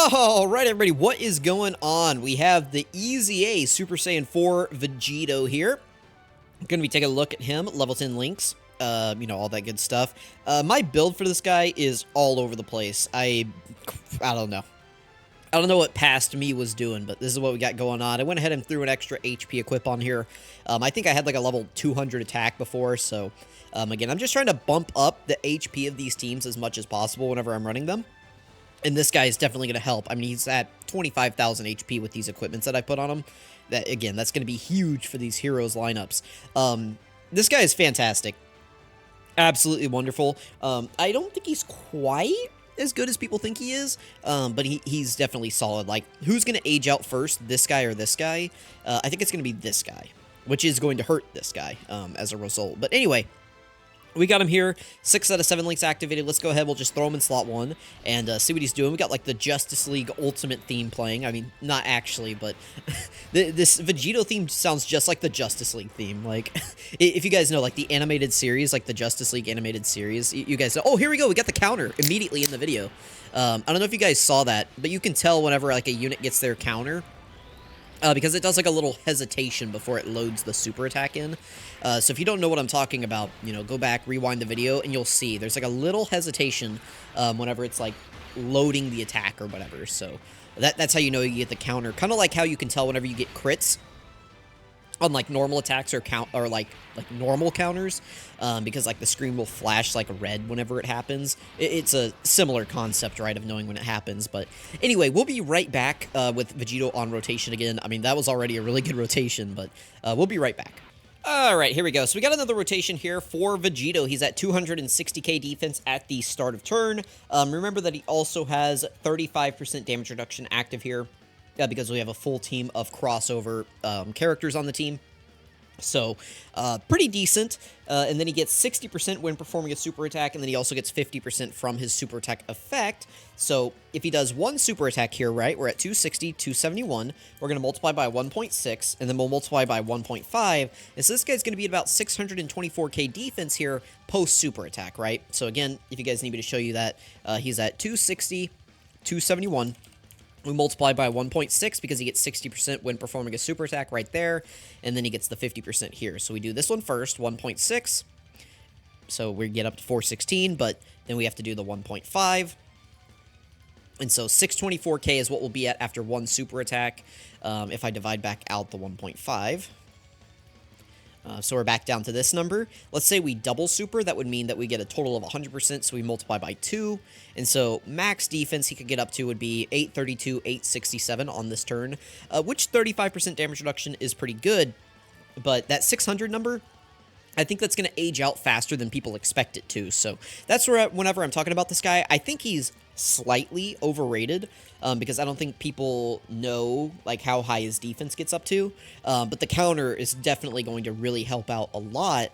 All right, everybody, what is going on? We have the EZA Super Saiyan 4 Vegito here. I'm going to be taking a look at him, level 10 links, all that good stuff. My build for this guy is all over the place. I don't know. I don't know what past me was doing, but this is what we got going on. I went ahead and threw an extra HP equip on here. I think I had like a level 200 attack before, so again, I'm just trying to bump up the HP of these teams as much as possible whenever I'm running them. And this guy is definitely going to help. I mean, he's at 25,000 HP with these equipments that I put on him. That, again, that's going to be huge for these heroes lineups. This guy is fantastic. Absolutely wonderful. I don't think he's quite as good as people think he is, but he's definitely solid. Like, who's going to age out first, this guy or this guy? I think it's going to be this guy, which is going to hurt this guy as a result. But anyway, we got him here, 6 out of 7 links activated. Let's go ahead, we'll just throw him in slot 1 and see what he's doing. We got like the Justice League Ultimate theme playing. I mean, not actually, but this Vegito theme sounds just like the Justice League theme. Like, if you guys know, like the animated series, like the Justice League animated series, you guys know. Oh, here we go, we got the counter immediately in the video. I don't know if you guys saw that, but you can tell whenever like a unit gets their counter, because it does like a little hesitation before it loads the super attack in. So if you don't know what I'm talking about, go back, rewind the video, and you'll see there's like a little hesitation whenever it's like loading the attack or whatever. So that's how you know you get the counter. Kind of like how you can tell whenever you get crits on like normal attacks or like normal counters, because like the screen will flash like red whenever it happens. It's a similar concept, right, of knowing when it happens. But anyway, we'll be right back with Vegito on rotation again. I mean, that was already a really good rotation, but we'll be right back. All right, here we go. So we got another rotation here for Vegito. He's at 260k defense at the start of turn. Remember that he also has 35% damage reduction active here, because we have a full team of crossover characters on the team. So, pretty decent. And then he gets 60% when performing a super attack, and then he also gets 50% from his super attack effect. So, if he does one super attack here, right, we're at 260, 271. We're going to multiply by 1.6, and then we'll multiply by 1.5. And so this guy's going to be at about 624k defense here post-super attack, right? So, again, if you guys need me to show you that, he's at 260, 271. We multiply by 1.6 because he gets 60% when performing a super attack right there, and then he gets the 50% here. So we do this one first, 1.6. So we get up to 416, but then we have to do the 1.5. And so 624k is what we'll be at after one super attack if I divide back out the 1.5. So we're back down to this number. Let's say we double super. That would mean that we get a total of 100%, so we multiply by 2. And so max defense he could get up to would be 832, 867 on this turn, which 35% damage reduction is pretty good. But that 600 number, I think that's going to age out faster than people expect it to. So that's where, whenever I'm talking about this guy, I think he's slightly overrated, because I don't think people know like how high his defense gets up to, but the counter is definitely going to really help out a lot,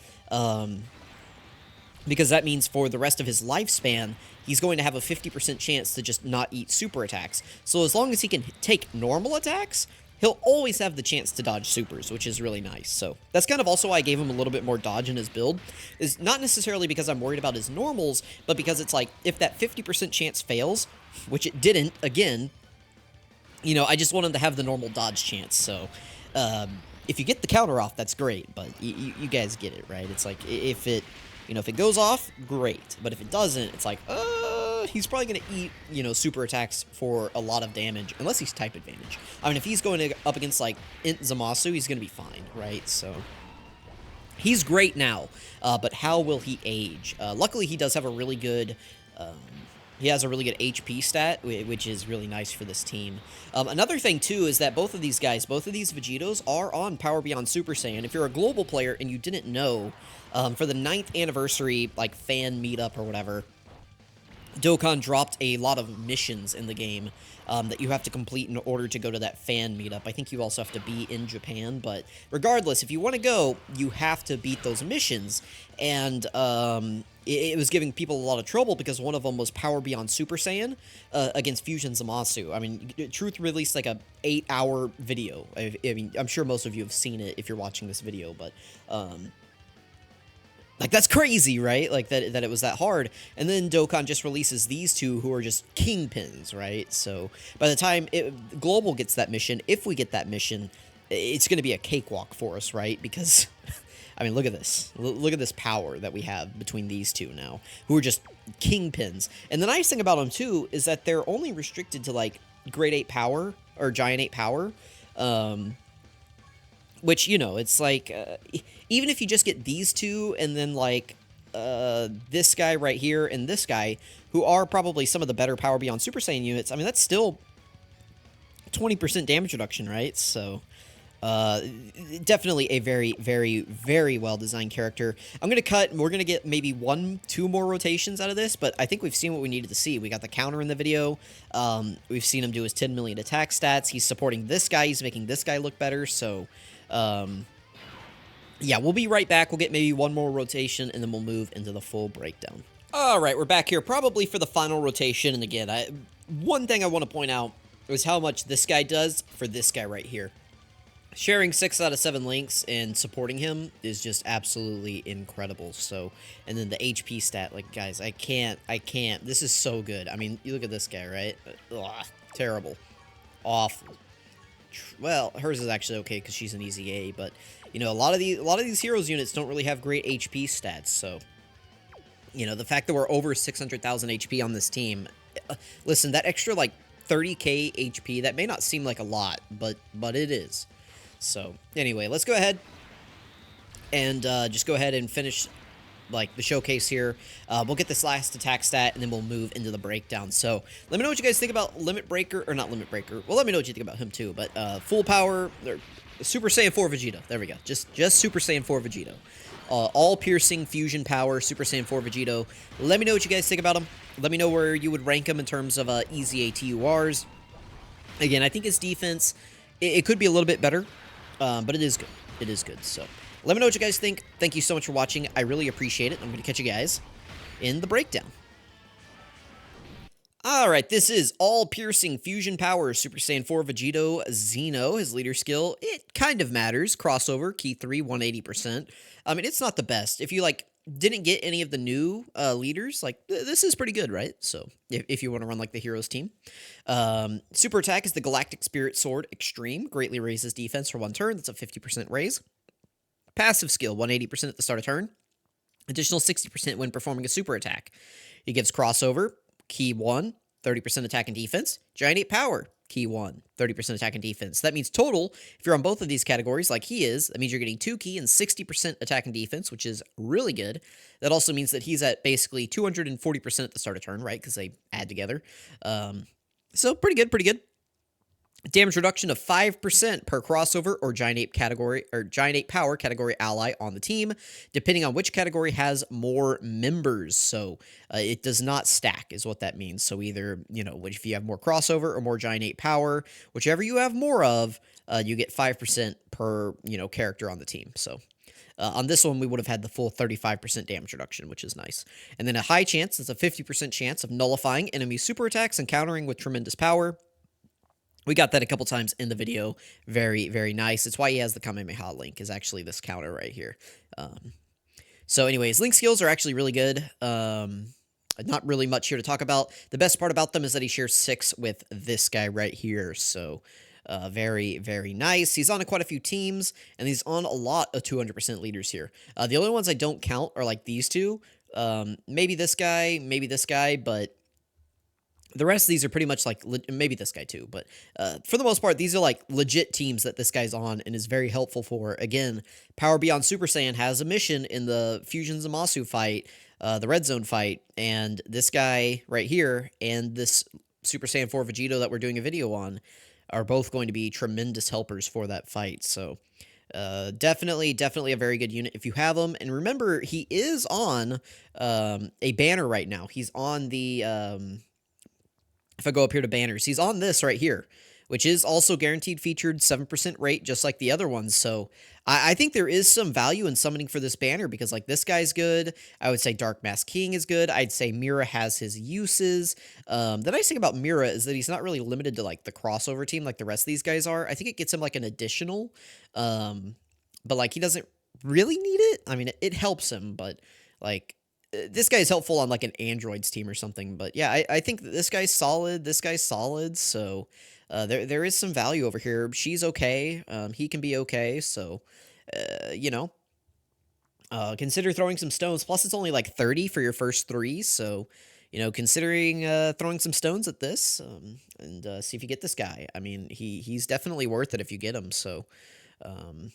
because that means for the rest of his lifespan, he's going to have a 50% chance to just not eat super attacks. So as long as he can take normal attacks, he'll always have the chance to dodge supers, which is really nice. So that's kind of also why I gave him a little bit more dodge in his build. Is not necessarily because I'm worried about his normals, but because it's like, if that 50% chance fails, which it didn't, again, I just want him to have the normal dodge chance. So if you get the counter off, that's great, but you guys get it, right? It's like, if it goes off, great. But if it doesn't, it's like, he's probably going to eat, super attacks for a lot of damage, unless he's type advantage. I mean, if he's going up against, like, Int Zamasu, he's going to be fine, right? So, he's great now, but how will he age? Luckily, he does have a really good, he has a really good HP stat, which is really nice for this team. Another thing, too, is that both of these Vegitos are on Power Beyond Super Saiyan. If you're a global player and you didn't know, for the 9th anniversary, like, fan meetup or whatever, Dokkan dropped a lot of missions in the game that you have to complete in order to go to that fan meetup. I think you also have to be in Japan, but regardless, if you want to go, you have to beat those missions. And it was giving people a lot of trouble because one of them was Power Beyond Super Saiyan against Fusion Zamasu. I mean, Truth released like a 8-hour video. I mean, I'm sure most of you have seen it if you're watching this video, but Like, that's crazy, right? Like, that it was that hard. And then Dokkan just releases these two who are just kingpins, right? So, by the time Global gets that mission, if we get that mission, it's going to be a cakewalk for us, right? Because, I mean, look at this. Look at this power that we have between these two now, who are just kingpins. And the nice thing about them, too, is that they're only restricted to, like, Grade 8 power, or Giant 8 power. Which, you know, it's like, even if you just get these two, and then, like, this guy right here, and this guy, who are probably some of the better Power Beyond Super Saiyan units, I mean, that's still 20% damage reduction, right? So, definitely a very, very, very well-designed character. I'm going to cut, and we're going to get maybe 1-2 more rotations out of this, but I think we've seen what we needed to see. We got the counter in the video. We've seen him do his 10 million attack stats. He's supporting this guy. He's making this guy look better, so... yeah, we'll be right back. We'll get maybe one more rotation, and then we'll move into the full breakdown. All right, we're back here, probably for the final rotation. And again, one thing I want to point out is how much this guy does for this guy right here. Sharing 6 out of 7 links and supporting him is just absolutely incredible. So, and then the HP stat, like, guys, I can't. This is so good. I mean, you look at this guy, right? Ugh, terrible. Awful. Well, hers is actually okay because she's an EZA, but you know, a lot of these heroes units don't really have great HP stats. So, you know, the fact that we're over 600,000 HP on this team, listen, that extra like 30k HP, that may not seem like a lot, but it is. So anyway, let's go ahead and just go ahead and finish like the showcase here. We'll get this last attack stat, and then we'll move into the breakdown. So let me know what you guys think about Limit Breaker, or not Limit Breaker. Well, let me know what you think about him too. But full power, or Super Saiyan 4 Vegito. There we go. Just Super Saiyan 4 Vegito. All piercing fusion power, Super Saiyan 4 Vegito. Let me know what you guys think about him. Let me know where you would rank him in terms of EZA TURs. Again, I think his defense, it could be a little bit better, but it is good. It is good. So let me know what you guys think. Thank you so much for watching. I really appreciate it. I'm going to catch you guys in the breakdown. Alright, this is all-piercing fusion power, Super Saiyan 4 Vegito Xeno. His leader skill, it kind of matters. Crossover, key 3, 180%. I mean, it's not the best. If you, like, didn't get any of the new leaders, like, this is pretty good, right? So, if you want to run, like, the heroes team. Super attack is the Galactic Spirit Sword Extreme. Greatly raises defense for 1 turn. That's a 50% raise. Passive skill, 180% at the start of turn. Additional 60% when performing a super attack. He gives crossover, key 1, 30% attack and defense. Giant 8 power, key 1, 30% attack and defense. That means total, if you're on both of these categories like he is, that means you're getting 2 key and 60% attack and defense, which is really good. That also means that he's at basically 240% at the start of turn, right? Because they add together. So pretty good, pretty good. Damage reduction of 5% per crossover or Giant 8 category, or Giant 8 power category ally on the team, depending on which category has more members. So it does not stack, is what that means. So either, you know, if you have more crossover or more Giant 8 power, whichever you have more of, you get 5% per, you know, character on the team. So on this one, we would have had the full 35% damage reduction, which is nice. And then a high chance, it's a 50% chance of nullifying enemy super attacks and countering with tremendous power. We got that a couple times in the video. Very, very nice. It's why he has the Kamehameha link, is actually this counter right here. So anyways, link skills are actually really good. Not really much here to talk about. The best part about them is that he shares 6 with this guy right here. So very, very nice. He's on quite a few teams, and he's on a lot of 200% leaders here. The only ones I don't count are like these two. Maybe this guy, but the rest of these are pretty much like, maybe this guy too, but for the most part, these are like legit teams that this guy's on and is very helpful for. Again, Power Beyond Super Saiyan has a mission in the Fusion Zamasu fight, the Red Zone fight, and this guy right here and this Super Saiyan 4 Vegito that we're doing a video on are both going to be tremendous helpers for that fight. So definitely a very good unit if you have him. And remember, he is on a banner right now. He's on the... if I go up here to banners, he's on this right here, which is also guaranteed featured 7% rate, just like the other ones. So I think there is some value in summoning for this banner because, like, this guy's good. I would say Dark Mask King is good. I'd say Mira has his uses. The nice thing about Mira is that he's not really limited to, like, the crossover team like the rest of these guys are. I think it gets him, like, an additional, but, like, he doesn't really need it. I mean, it helps him, but like this guy's helpful on like an androids team or something. But yeah, I think that this guy's solid. This guy's solid. So there is some value over here. She's okay. He can be okay. So you know, consider throwing some stones. Plus, it's only like 30 for your first three. So, you know, considering throwing some stones at this and see if you get this guy. I mean, he's definitely worth it if you get him. So, um,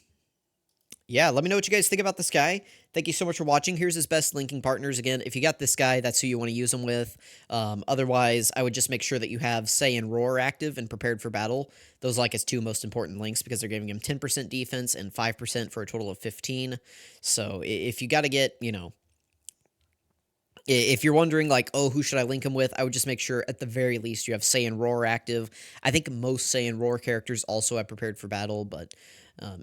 yeah, let me know what you guys think about this guy. Thank you so much for watching. Here's his best linking partners. Again, if you got this guy, that's who you want to use him with. Otherwise, I would just make sure that you have Say and Roar active and prepared for battle. Those are like his two most important links because they're giving him 10% defense and 5% for a total of 15. So if you got to get, you know, if you're wondering, like, oh, who should I link him with? I would just make sure, at the very least, you have Say and Roar active. I think most Say and Roar characters also have prepared for battle, but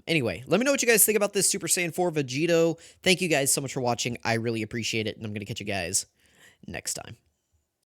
anyway, let me know what you guys think about this Super Saiyan 4 Vegito. Thank you guys so much for watching. I really appreciate it, and I'm going to catch you guys next time.